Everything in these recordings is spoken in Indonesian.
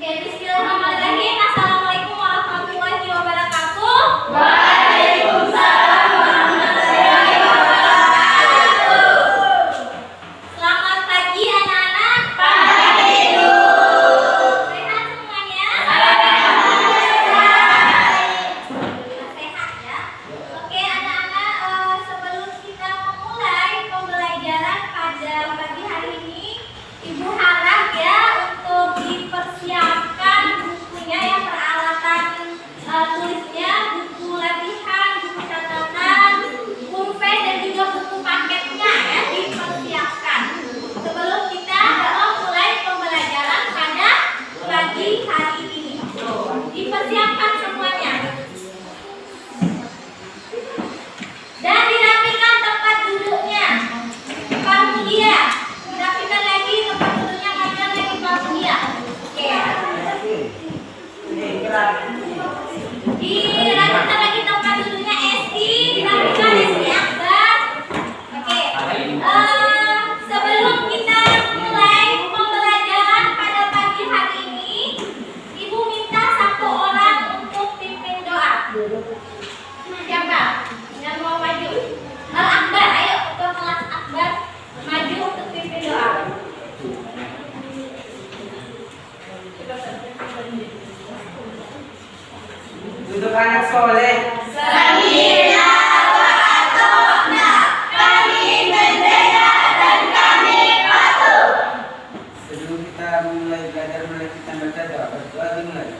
Oke, bismillahirrahmanirrahim. Assalamualaikum warahmatullahi wabarakatuh. Waalaikumsalam warahmatullahi wabarakatuh. Selamat pagi anak-anak. Pagi Bu. Sehat semuanya? Sehat ya. Oke anak-anak, sebelum kita memulai pembelajaran pada pagi hari ini, Ibu harap ya untuk dipersiapkan bukunya ya, peralatan tulisnya, buku latihan, buku catatan, pulpen dan juga buku paketnya ya, dipersiapkan sebelum kita mulai pembelajaran pada pagi hari ini. Dipersiapkan semuanya dan dirapikan tempat duduknya. Panitia, dirapikan lagi tempat duduknya, rapikan lagi panitia. Oke. Dirapikan lagi tempat duduknya Esti, dirapikan Esti Akbar. Oke. Sebelum kita mulai pembelajaran pada pagi hari ini, Ibu minta satu orang untuk pimpin doa. Siapa yang mau maju? Akbar, ayo ke kelas Akbar, maju untuk pimpin doa. Untuk anak soleh. Samina wa ata'na, kami mendengar dan kami patuh. Sebelum kita mulai belajar, mulai kita baca doa, berdoa dimulai.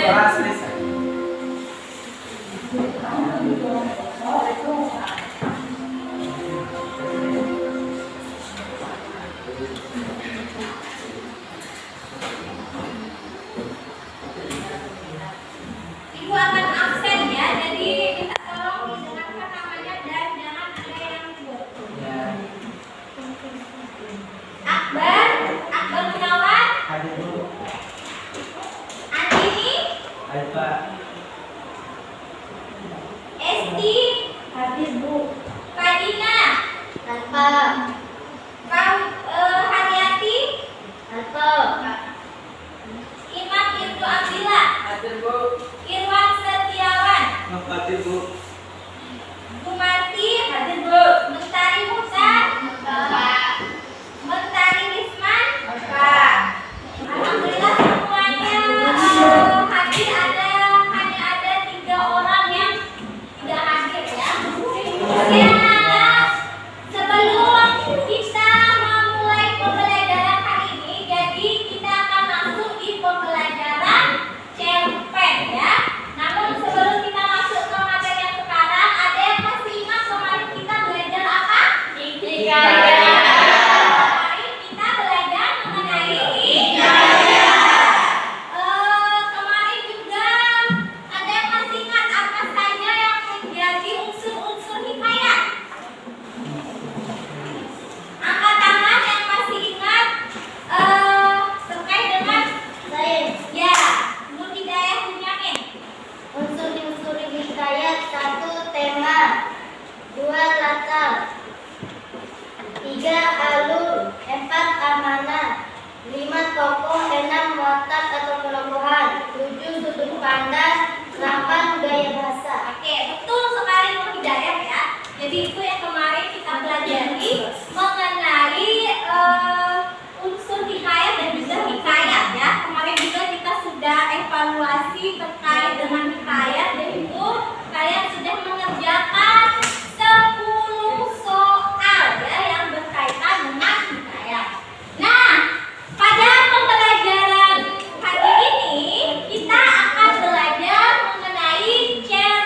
Doa selesai. Ibu akan absen ya, jadi minta tolong didengarkan namanya dan jangan ada yang ribut. Akbar, Akbar Gunawan, Hadir Bu. Andini, Alfa. Esti, hadir Bu. Kadina, Alfa, Haryati, Alfa, Imam Ibnu Abdillah, Hadir Bu. Irwan Setiawan, Hadir Bu. Gumarti, hadir Bu. Mentari Musa, Mentari Risman, Alhamdulillah semuanya hadir. Hanya ada 3 orang yang tidak hadir ya. Oke anak-anak, sebelum kita memulai pembelajaran hari ini, jadi kita akan masuk di pembelajaran cerpen ya. Namun sebelum kita masuk ke materi yang sekarang, ada yang masih ingat kemarin kita belajar apa? Hikayat. Kemarin kita belajar mengenai hikayat. Kemarin juga ada yang masih ingat apa saja yang menjadi unsur-unsur hikayat? Angkat tangan yang masih ingat terkait dengan ya, Nur Hidayah Bunyamin. Unsur-unsur hikayat: 1. Tema, 2. Latar, 3. Alur, 4. Amanah, 5. Tokoh, 6. Watak atau perobohan, 7. Sudut pandang, 8. Gaya bahasa. Oke, betul sekali Nur Hidayah ya. Jadi itu yang kemarin kita pelajari mengenai unsur hikayat dan juga hikayat ya. Kemarin juga kita sudah evaluasi terkait dengan hikayat, dan itu kalian sudah mengerjakan 10 soal ya yang berkaitan dengan hikayat. Nah, pada pembelajaran hari ini kita akan belajar mengenai cerpen.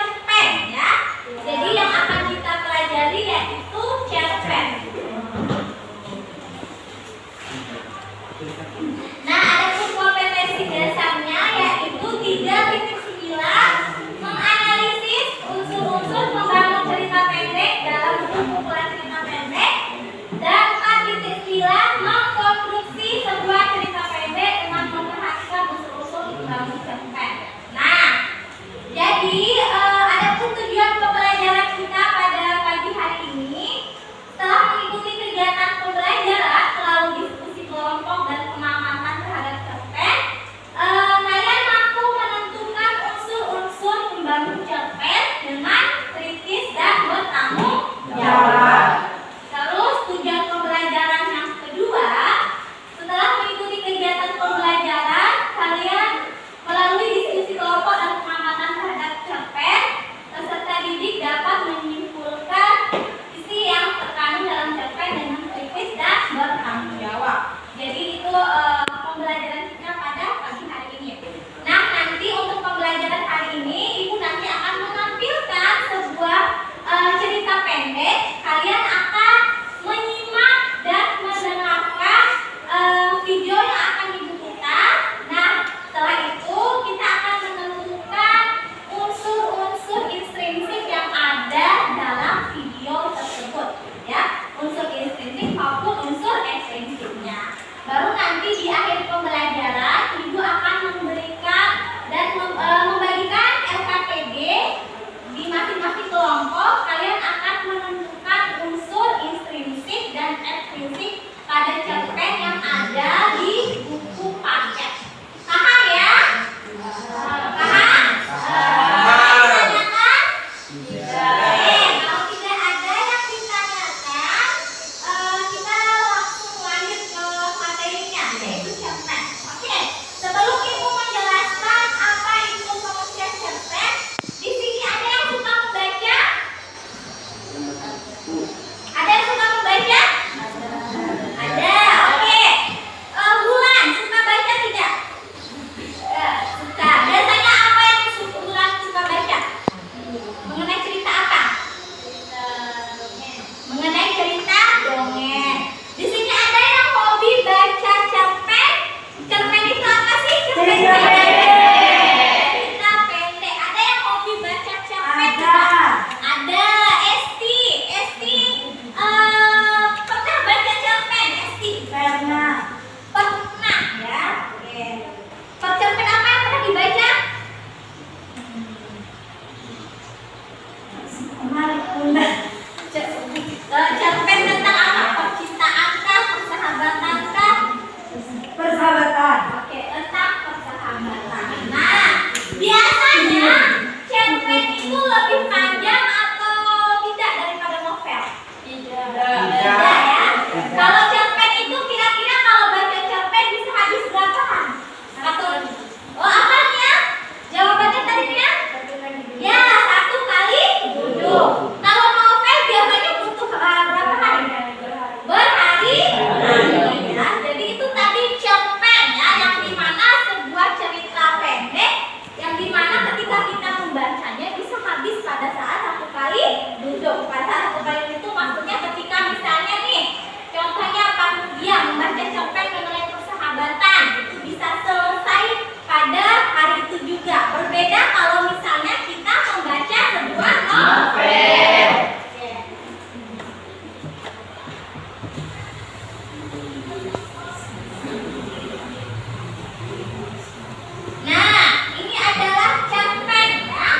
duduk. Pada saat satu payung itu maksudnya ketika misalnya nih, contohnya pas dia membaca cerpen mengenai persahabatan, itu bisa selesai pada hari itu juga. Berbeda kalau misalnya kita membaca sebuah novel. Nah, ini adalah cerpen ya.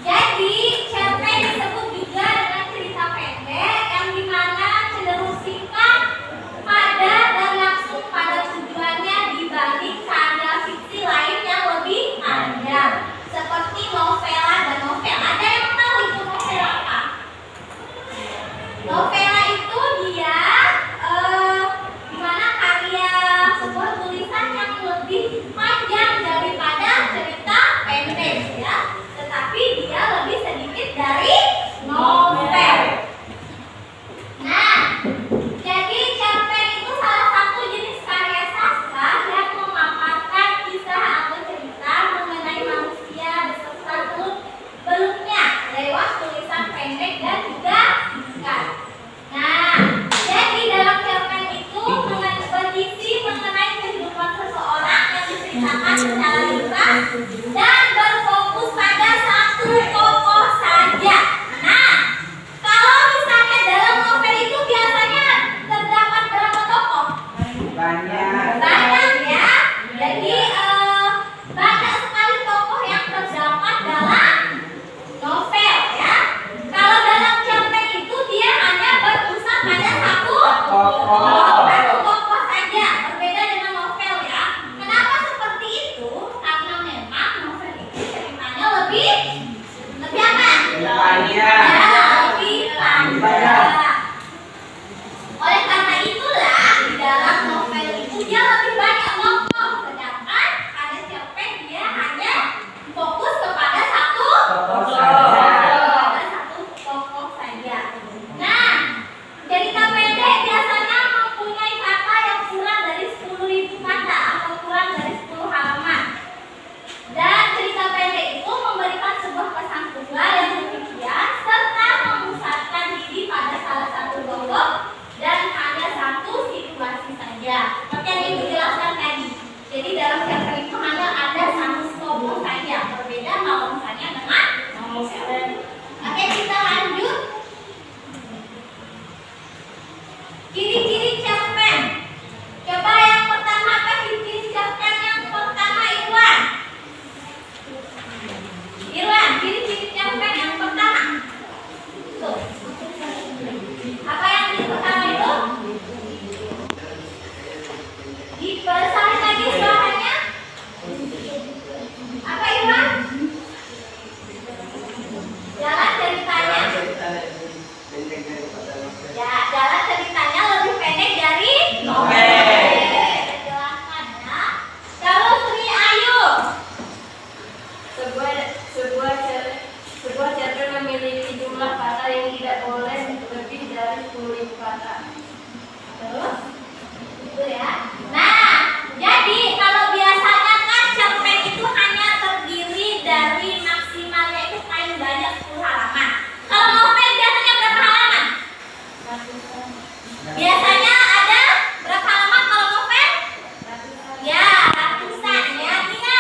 Jadi cerpen disebut juga dengan cerita pendek yang dimana cenderung singkat, padat dan langsung pada tujuannya dibanding karya fiksi lain yang lebih panjang seperti novela dan novel. Ada yang tahu itu novela apa? Novela itu dia dimana karya sebuah tulisan yang lebih panjang daripada cerita pendek ya, tetapi dia lebih sedikit dari novel. Nah, jadi cerpen itu salah satu jenis karya sastra yang memaparkan kisah atau cerita mengenai manusia beserta seluk-beluknya lewat tulisan pendek dan juga singkat. Nah, jadi dalam cerpen itu berisi mengenai kehidupan seseorang yang diceritakan secara ringkas dan berfokus pada satu tokoh saja. Nah, kalau misalnya dalam novel itu biasanya terdapat berapa tokoh? Banyak. Banyak ya. Jadi banyak sekali tokoh yang terdapat dalam novel ya. Kalau dalam cerpen itu dia hanya berpusat pada satu tokoh saja. Berbeda dengan novel ya. Kenapa seperti itu? Karena memang novel itu ceritanya lebih apa? Banyak. Ya, lebih panjang. Oleh karena itulah di dalam novel itu dia lebih banyak tokoh, sedangkan pada cerpen dia hanya fokus kepada satu Tokoh saja. Pada satu tokoh saja. Nah, cerita pendek biasanya mempunyai kata yang kurang dari 10.000 kata atau kurang dari 10 halaman. Dan cerita pendek itu memberikan sebuah pesan tunggal yang demikian serta memusatkan diri pada salah satu tokoh dan hanya satu situasi saja. Seperti yang Ibu jelaskan tadi. Jadi dalam cerpen itu hanya ada satu tokoh saja. Berbeda kalau misalnya dengan novel. Oke, kita lanjut. Ciri-ciri cerpen. Coba yang pertama, apa ciri-ciri cerpen yang pertama, Irwan? Irwan, ciri-ciri cerpen yang pertama. Tuh. Apa yang ciri pertama itu? Dipersari lagi suaranya. Apa Irwan? Jalan ceritanya. Ya, jalan ceritanya lebih pendek dari novel. Jelaskan ya. Kalau Sri Ayu. Sebuah cerpen memiliki jumlah kata yang tidak boleh lebih dari 10.000 kata. Terus, itu ya. Nah, jadi kalau biasanya kan cerpen itu hanya terdiri dari maksimalnya itu paling banyak 10 halaman. Kalau novel biasanya berapa halaman? Biasanya ada berapa halaman kalau novel? Ya, ratusan ya. Tina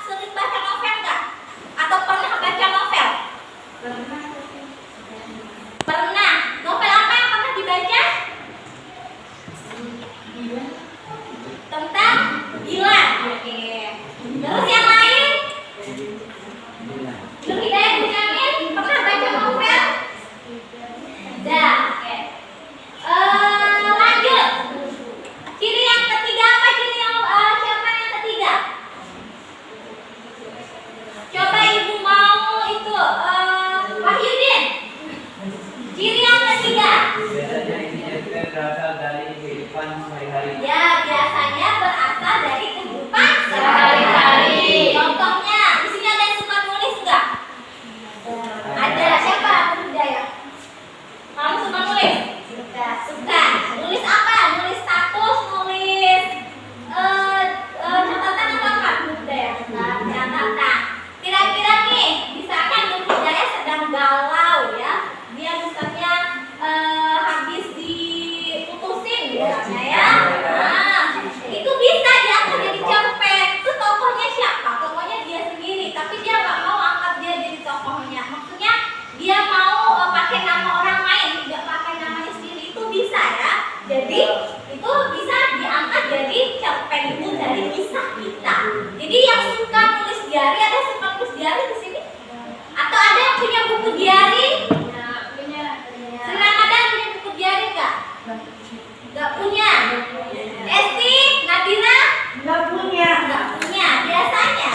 sering baca novel nggak? Atau pernah baca novel? Pernah. Novel apa yang pernah dibaca? Jadi itu bisa diangkat jadi cerpen itu dari kisah kita. Jadi yang suka nulis diary, ada yang suka nulis diary di sini? Atau ada yang punya buku diary? Silakan, ada yang punya buku diary nggak? Nggak punya. Esti, Nadina? Nggak punya. Nggak punya. Biasanya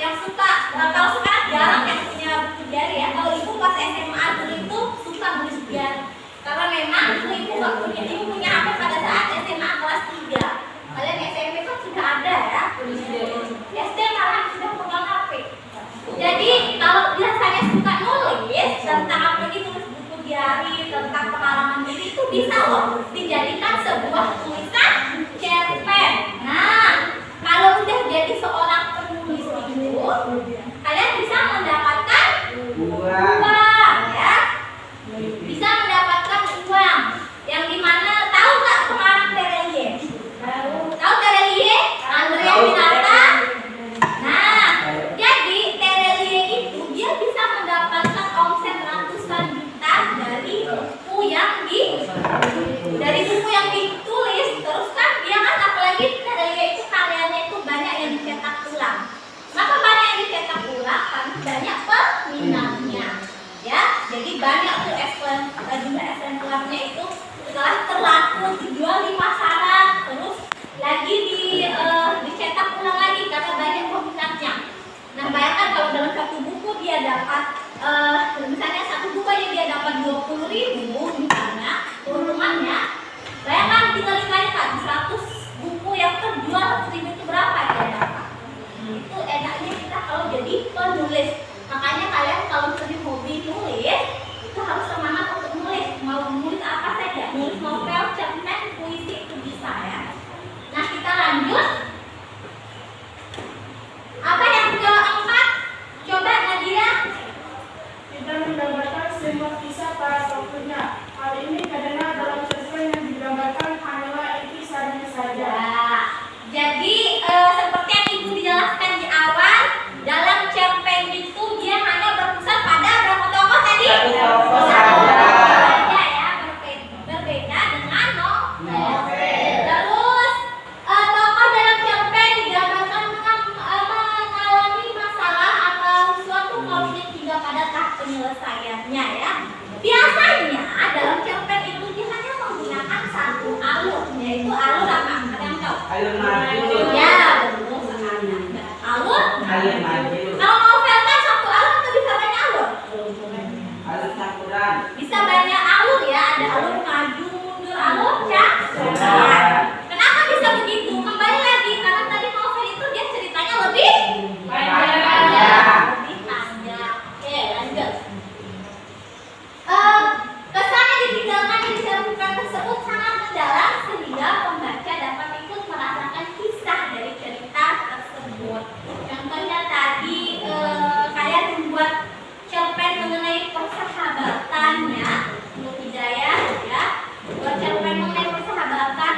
yang suka, kalau sekarang jarang yang punya buku diary ya. Kalau ibu pas SMA dulu itu suka nulis diary. Karena memang dulu ibu nggak punya, ibu punya HP pada saat SMA kelas 3. Kalian SMP kan sudah ada ya. SD malah sudah pegang HP. Jadi kalau biasanya suka nulis tentang apa gitu, nulis buku diary tentang pengalaman diri itu bisa loh dijadikan sebuah tulisan cerpen. Nah, kalau udah jadi seorang penulis itu, kalian bisa mendapatkan uang ya. Bisa mendapatkan uang yang dimana, tahu nggak pengarang Terelie? Tahu Terelie? Andrea Pinata. Nah, jadi Terelie itu dia bisa mendapatkan omset ratusan juta dari buku yang ditulis. Terus kan dia kan apalagi Terelie itu karyanya itu banyak yang dicetak ulang. Kenapa banyak yang dicetak ulang? Karena banyak peminatnya. Ya, jadi banyak tuh jumlah eksemplarnya itu setelah terlaku dijual di pasaran, terus lagi dicetak ulang lagi karena banyak peminatnya. Nah, bayangkan kalau dalam satu buku dia dapat misalnya satu buku aja dia dapat 20.000 misalnya keuntungannya. Bayangkan tinggal dikalikan 100 buku yang terjual 1.000 itu berapa dia dapat. Itu enaknya kita kalau jadi penulis. Makanya kalian kalau sering hobi nulis itu harus semangat untuk nulis. Mau nulis apa saja, nulis novel, cerpen, puisi itu bisa ya. Nah, kita lanjut. Apa yang keempat? Coba Nadira. Kita mendapatkan semua kisah para tokohnya. Hal ini karena dalam cerpen yang digambarkan hanyalah inti saja. Jadi seperti yang ibu dijelaskan di awal, dalam cerpen itu dia hanya berpusat pada berapa tokoh tadi? Satu tokoh Satu saja. tokoh saja ya, berbeda dengan novel. Terus tokoh dalam cerpen digambarkan mengalami masalah atau suatu konflik hingga pada tahap penyelesaiannya ya. Biasanya dalam cerpen itu dia hanya menggunakan satu alur, yaitu alur apa? Ada yang tahu? Alur maju. Ya, betul sekali. Alur maju. Kalau novel kan satu alur atau bisa banyak alur? Alur campuran. Bisa banyak alur ya, ada alur maju, mundur, alur campuran. Kenapa bisa begitu? Kembali lagi karena tadi novel itu dia ceritanya lebih panjang. Oke, lanjut. Kesan yang ditinggalkan di cerpen tersebut sangat mendalam sehingga pembaca dapat ikut merasakan kisah dari cerita tersebut. Contohnya tadi kalian membuat cerpen mengenai persahabatannya, Nur Hidayah ya, buat cerpen mengenai persahabatan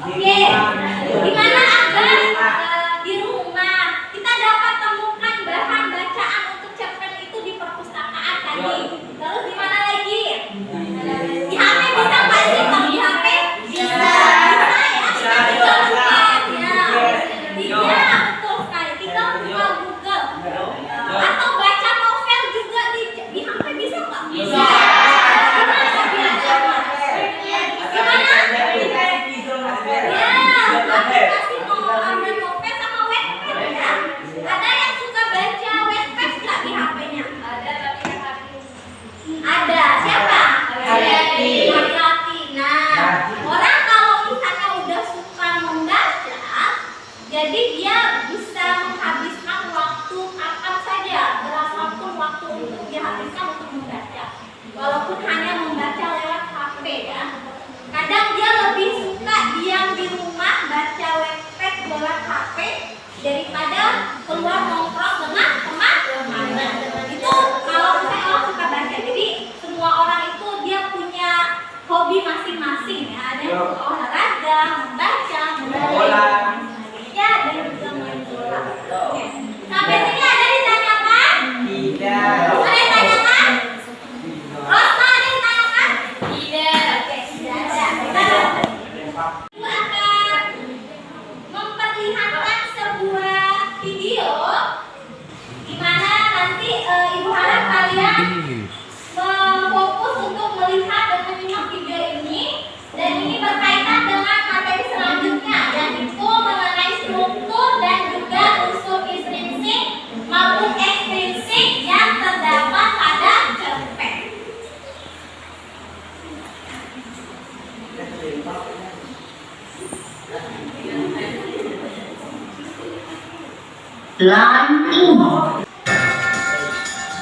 Oke, gimana agar di rumah kita dapat temukan bahan bacaan untuk cerpen itu di perpustakaan tadi. Lalu gimana lagi? Di HP bisa nggak sih? Kalau di HP bisa, bisa ya. Iya, betul sekali. Tinggal buka Google. Atau baca novel juga di HP bisa nggak? Bisa. Aplikasi mau ambil novel sama Wattpad ya. Ada yang suka baca Wattpad nggak di HP-nya? Ada, tapi ada. Siapa? Hari-hari. Nah, orang kalau misalnya udah suka membaca, jadi dia bisa menghabiskan waktu kapan saja, berapapun waktu untuk dihabiskan untuk membaca. Walaupun hanya membaca lewat HP ya. Kadang dia lebih suka diam di rumah baca Wattpad lewat HP daripada keluar nongkrong dengan teman-teman. Itu kalau misalnya orang suka baca. Jadi semua orang itu dia punya hobi masing-masing ya. Ada yang suka olahraga, membaca, menari, ya, dan juga main bola. Oke. Sampai sini ada ditanyakan? Tidak. Ada yang tanyakan? Rosma ada yang tanyakan? Tidak. Oke, tidak ada. Ibu akan memperlihatkan sebuah video di mana nanti ibu harap kalian fokus untuk melihat dan menyimak video ini, dan ini berkaitan dengan materi selanjutnya, yaitu mengenai struktur dan juga unsur intrinsik maupun ekstrinsik yang terdapat pada cerpen.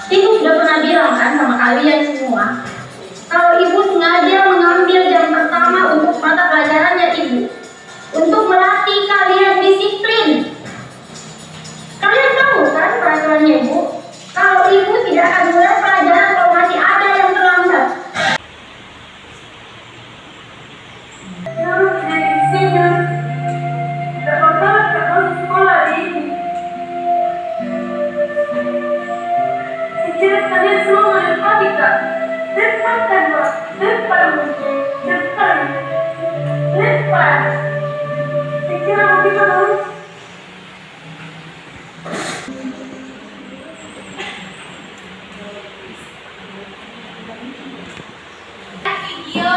Ibu sudah pernah bilang kan sama kalian semua, kalau ibu sengaja mengambil jam pertama untuk mata pelajarannya ibu, untuk melatih kalian disiplin. Kalian tahu kan peraturannya ibu, kalau ibu tidak akan mulai pelajaran kalau masih ada yang terlambat. Kalian semua matematika, depan kedua, depan mungkin, depan. Pikir apa kita harus? Video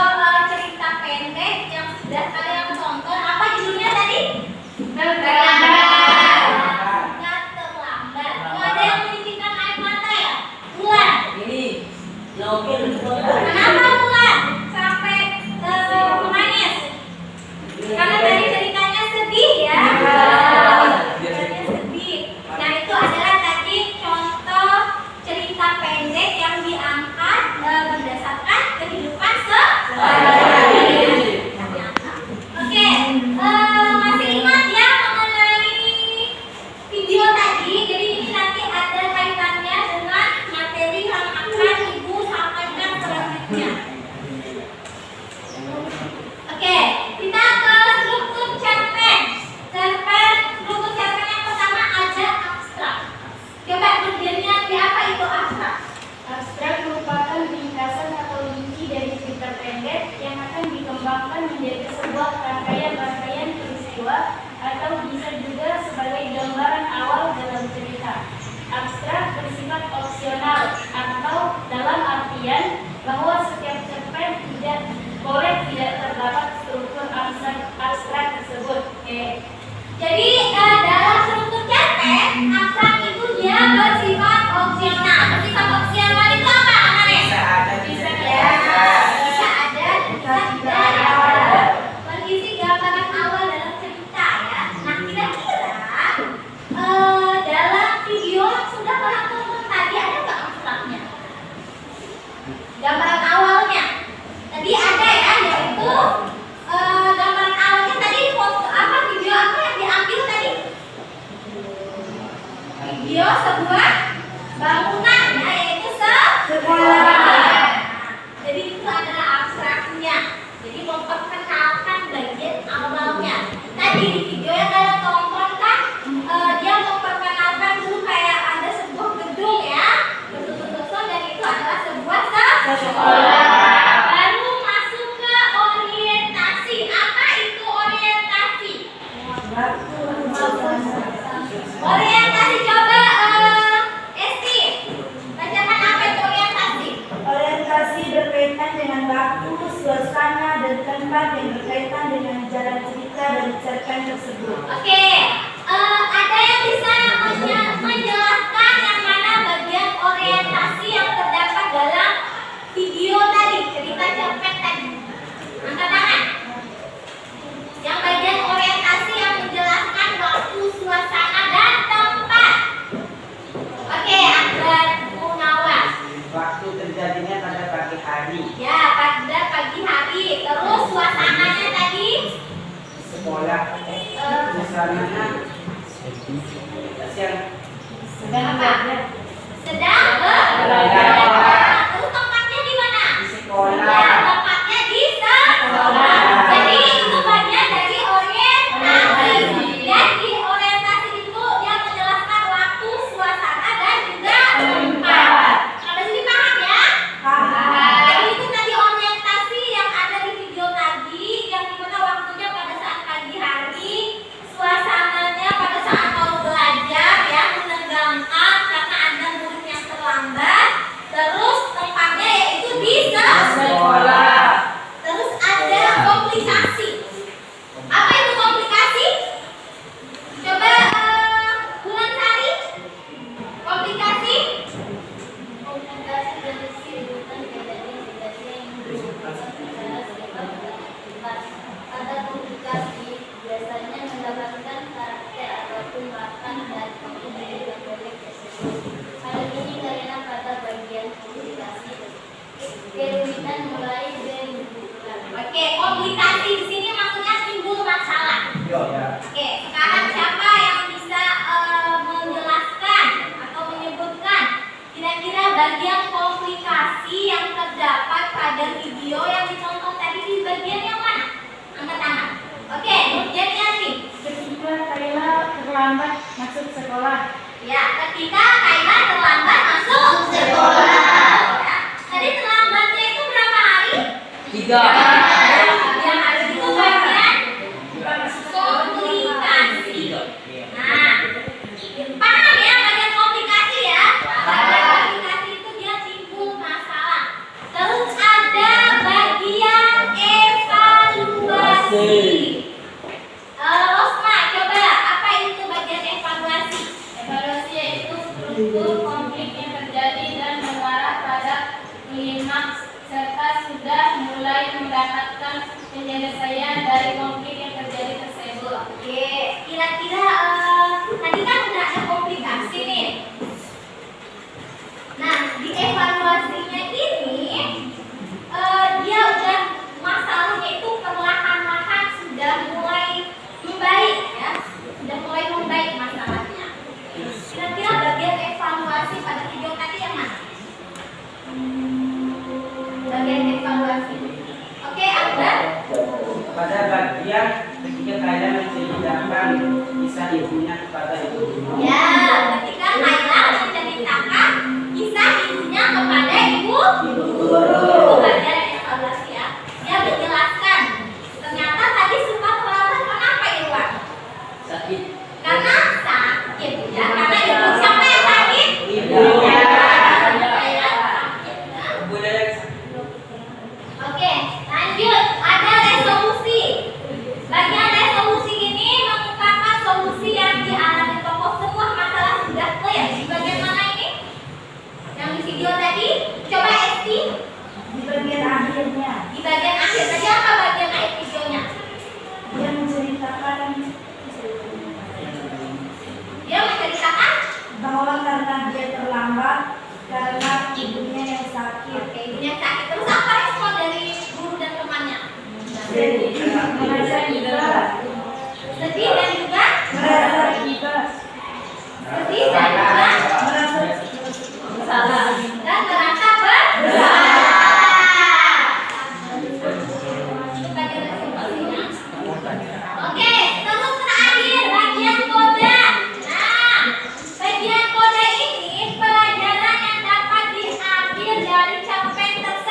cerita pendek yang sudah kalian tonton, apa judulnya tadi? Terlambat. Nggak terlambat. Nggak ada yang menitikan air mata ya? Bulan. Kenapa Bulan sampai menangis? Karena tadi ceritanya sedih ya. Ceritanya sedih. Nah itu adalah tadi contoh cerita pendek yang diangkat berdasarkan kehidupan sehari-hari. Oke, masih ingat ya mengenai video tadi? Jadi ini nanti ada kaitannya dengan materi yang akan ibu sampaikan selanjutnya. Oke, kita ke struktur cerpen. Struktur cerpen yang pertama ada abstrak. Coba kerjanya di apa itu abstrak? Abstrak merupakan ringkasan atau inti dari cerita pendek yang akan dikembangkan menjadi sebuah rangkaian-rangkaian peristiwa atau bisa juga sebagai gambaran awal dalam cerita. Abstrak bersifat opsional atau dalam artian bahwa setiap cerpen tidak terdapat struktur abstrak tersebut. Oke. Jadi dalam struktur cerpen, abstrak itu dia bersifat opsional. Bersifat opsional itu apa, Manes? Bisa ada, Bisa ada, bisa tidak ada. Berisi gambaran awal dalam cerita ya. Nah kira-kira dalam video yang sudah kalian tonton tadi ada nggak abstraknya? Gambaran awalnya tadi ada ya, yaitu gambaran awalnya tadi foto apa, video apa yang diambil tadi? Video sebuah bangunan ya, yaitu sekolah. Jadi itu adalah abstraknya. Jadi memperkenalkan bagian awalnya. suasana dan tempat yang berkaitan dengan jalan cerita dan cerpen tersebut. Oke, ada yang bisa menjelaskan yang mana bagian orientasi yang terdapat dalam video tadi, cerita cerpen tadi? Angkat tangan. Yang bagian orientasi yang menjelaskan waktu, suasana, dan tempat. Oke, Akbar Munawas. Waktu terjadinya pada pagi hari. Ya, pada pagi hari. Terus suasananya tadi? Sekolah. Suasananya siang. Sedang Apa? belajar. Sedang Belajar. Terus tempatnya di mana? Di sekolah. Ya, tempatnya di sekolah. Jadi itu bagian dari orientasi. Jadi orientasi itu dia menjelaskan waktu, suasana, dan juga tempat. Sampai sini paham ya? Jadi itu tadi orientasi yang ada di video tadi, yang dimana waktunya pada saat pagi hari, suasananya pada saat mau belajar ya, menegangkan karena ada murid yang terlambat. Terus tempatnya yaitu di sekolah. Terus ada komplikasi. Apa itu komplikasi? Coba Bulan Sari. Komplikasi? Komplikasi dari kehidupan kejadian-kejadian yang berhubungan secara sebab pada komplikasi biasanya mendapatkan karakter ataupun makan dari kehidupan proyek tersebut. Hal ini karena pada bagian komplikasi kerumitan mulai berbulan. Oke, komplikasi di sini maksudnya timbul masalah. Oke, sekarang siapa yang bisa menjelaskan atau menyebutkan kira-kira bagian komplikasi yang terdapat pada video yang ditonton tadi di bagian yang mana? Angkat tangan. Oke, Nurjan Yanti. Ketika Kayla terlambat masuk sekolah. Ya, ketika Kayla terlambat masuk sekolah. Ya. Tadi terlambatnya itu berapa hari? 3. Ya, hari itu bagian komplikasi. Nah, paham ya bagian komplikasi ya? Bagian komplikasi itu dia timbul masalah. Terus ada bagian evaluasi. Rosma, coba apa itu bagian evaluasi? Evaluasi yaitu struktur konflik yang terjadi dan mengarah pada klimaks serta sudah mulai mendapatkan penyelesaian dari konflik yang terjadi tersebut. Oke, kira-kira tadi kan udah ada komplikasi nih. Nah, di evaluasinya ini dia udah masalahnya itu perlahan-lahan sudah mulai membaik ya, sudah mulai membaik masalahnya. Kira-kira bagian evaluasi pada video tadi yang mana? Bagian evaluasi. Oke, Akbar. Pada bagian ketika kalian menceritakan kisah ibunya kepada ibu. Ya, ketika Kayla menceritakan kisah ibunya kepada ibu guru. Bagian evaluasi ya. Dia menjelaskan. Ternyata tadi sempat terlambat. Kenapa Irwan? Sakit. Karena sakit ya. Karena ibu siapa yang sakit? Ibunya. Kayla sakit ya. Ibunya yang sakit. Oke, lanjut. Ada resolusi. Bagian resolusi ini mengungkapkan solusi yang dialami tokoh. Semua masalah sudah clear. Di bagian mana ini? Yang di video tadi? Coba Esti. Di bagian akhirnya, Di bagian akhir tadi apa bagian akhir videonya? dia menceritakan Dia menceritakan bahwa karena dia terlambat karena ibunya yang sakit. oke, ibunya sakit. Terus apa respon dari guru dan temannya? Merasa iba, Sedih dan juga merasa iba, sedih dan juga merasa bersalah. dan merasa bersalah. Itu bagian resolusinya. Oke, terus terakhir bagian koda. Nah, bagian koda ini pelajaran yang dapat diambil dari cerpen tersebut.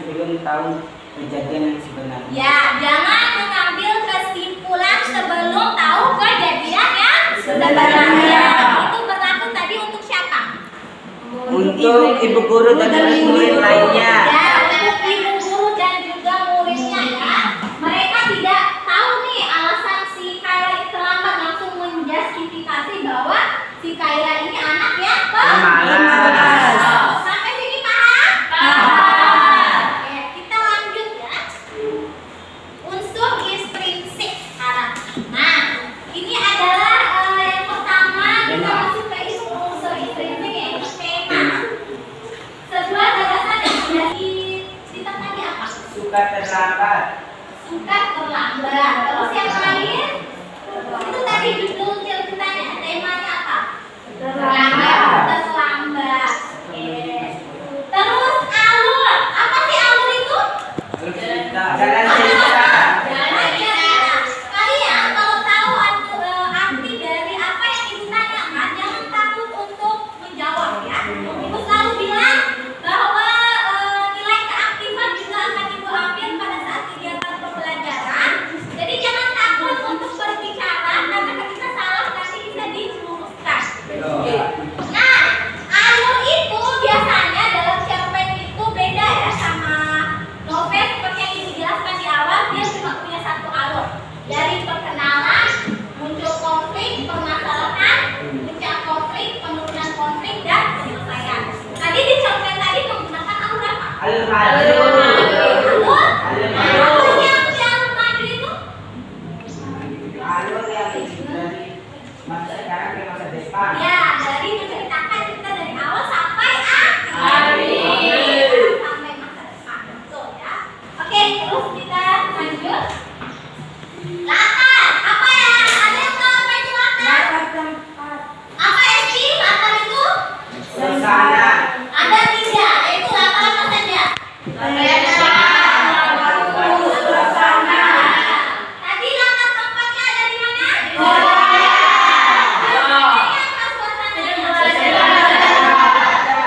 sebelum tahu kejadian yang sebenarnya. Ya, jangan mengambil kesimpulan sebelum tahu kejadian yang sebenarnya. Itu berlaku tadi untuk siapa? Untuk ibu guru dan murid lainnya. Ya, untuk ibu guru dan juga muridnya ya. Mereka tidak tahu nih alasan si Kaila ini terlambat, langsung menjustifikasi bahwa si Kaila ini anak yang Pemalas. Sampai sini paham? Paham. Oke, kita lanjut ya. Unsur intrinsik harap. Nah, ini adalah yang pertama kita masuk ke isu unsur intrinsik yaitu tema. Sebuah gagasan yang sudah ditentang apa? Suka terlambat. Suka terlambat. Terus yang lain itu tadi judul ceritanya, temanya apa? Terlambat. Oke. Terus alur. Apa sih alur itu? Jalan cerita. Kalian kalau tahu arti dari apa yang ibu tanyakan, jangan takut untuk menjawab ya. Ibu selalu bilang bahwa nilai keaktifan juga akan ibu ambil pada saat kegiatan pembelajaran. Jadi jangan takut untuk berbicara, karena ketika salah nanti bisa diluruskan. Nah, alur itu biasanya dalam cerpen itu beda ya sama novel seperti yang ibu jelaskan di awal. Dia cuma punya satu alur, dari perkenalan, muncul konflik, permasalahan, puncak konflik, penurunan konflik, dan penyelesaian. Tadi di cerpen tadi menggunakan alur apa? Alur maju. Alur. Alur Nah, maju. apa sih yang di alur maju itu? Alur yang dari masa sekarang ke masa depan. Ya, dari menceritakan cerita dari awal sampai akhir. Sampai masa depan, betul ya. Oke, terus kita lanjut. Latar, apa ya? Ada yang tahu apa itu latar? Apa Esti? Latar itu? Suasana. Ada tiga, yaitu latar apa saja? Tadi latar tempatnya ada di mana? Apa suasananya?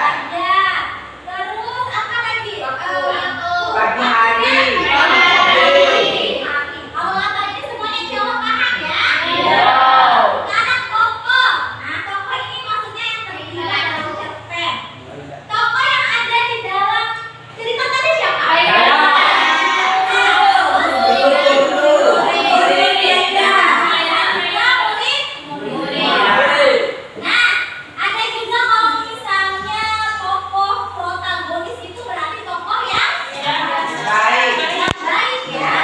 Ada. Terus apa lagi? Pagi hari. Kalau latar ini semuanya jawab paham ya? Sekarang tokoh. Nah, tokoh ini maksudnya yang terlibat dalam cerpen. Tokoh yang ada di dalam cerita tadi siapa? Nah, ada juga kalau misalnya tokoh protagonis itu berarti tokoh yang Baik. baik ya.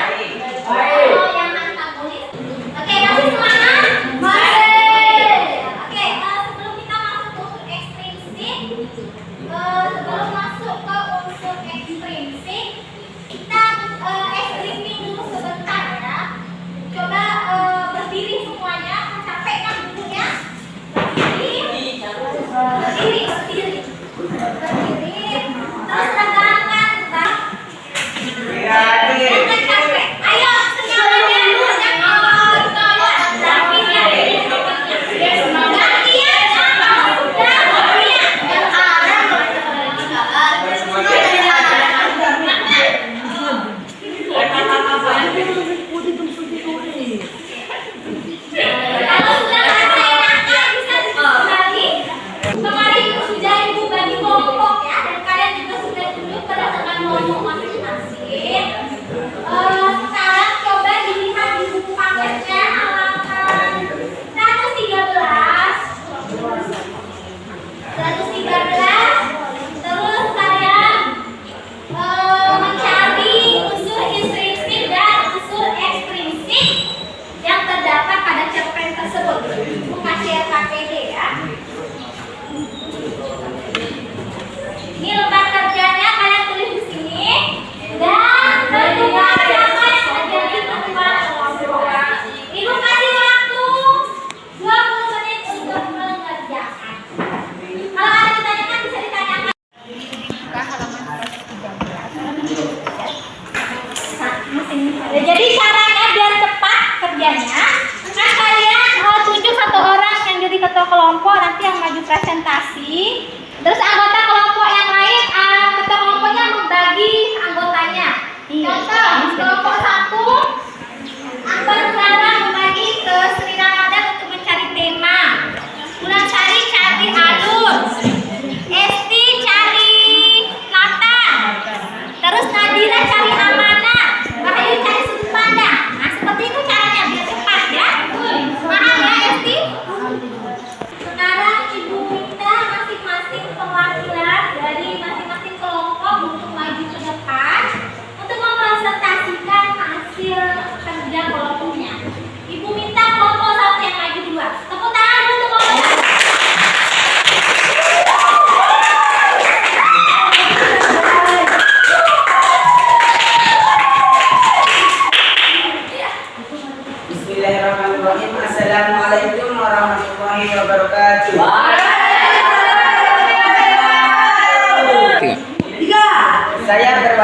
Baik. Kalau yang antagonis. Oke, masih semangat? Masih. Oke, sebelum kita masuk ke unsur ekstrinsik, kita ekstrinsik dulu sebentar ya. Coba berdiri semuanya, capek kan duduknya? Berdiri. Berdiri. Terus regangkan, Bang. Jangan capek. Ayo, semuanya jangan gantian.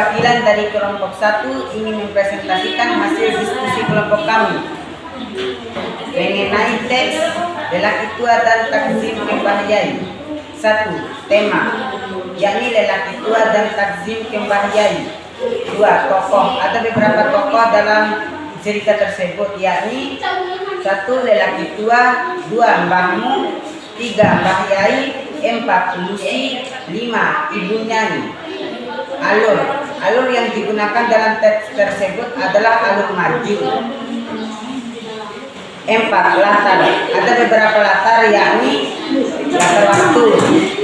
perwakilan dari kelompok 1 ingin mempresentasikan hasil diskusi kelompok kami mengenai teks lelaki tua dan takzim Kembahyai. 1. Tema, yakni lelaki tua dan takzim Kembahyai. 2. Tokoh, ada beberapa tokoh dalam cerita tersebut, yakni 1. Lelaki tua, 2. Mbahmu, 3. Mbah Yai, 4. Lucy, 5. Ibu Nyai. Alur yang digunakan dalam teks tersebut adalah alur maju. 4. Latar, ada beberapa latar, yakni latar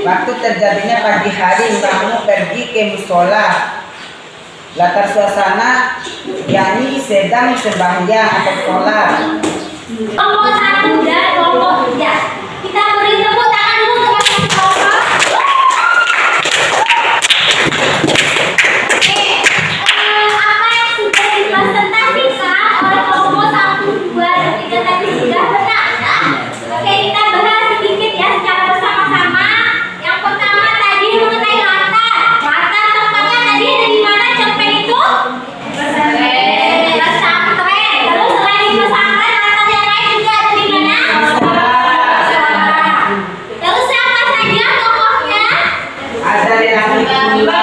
waktu terjadinya pagi hari mbahmu pergi ke musola. Latar suasana, yakni sedang sembahyang atau sholat. Kelompok 1 dan kelompok 3. Kita beri tepuk tangan dulu untuk kelompok. Oke, apa yang sudah dipresentasikan oleh kelompok 1, 2, dan 3 tadi sudah benar ya? Oke, kita bahas sedikit ya secara bersama-sama. Yang pertama tadi mengenai latar. Latar tempatnya tadi ada di mana cerpen itu? Pesantren. Terus selain di pesantren, latar yang lain juga ada di mana? Terus siapa saja tokohnya? Ada lelaki tua,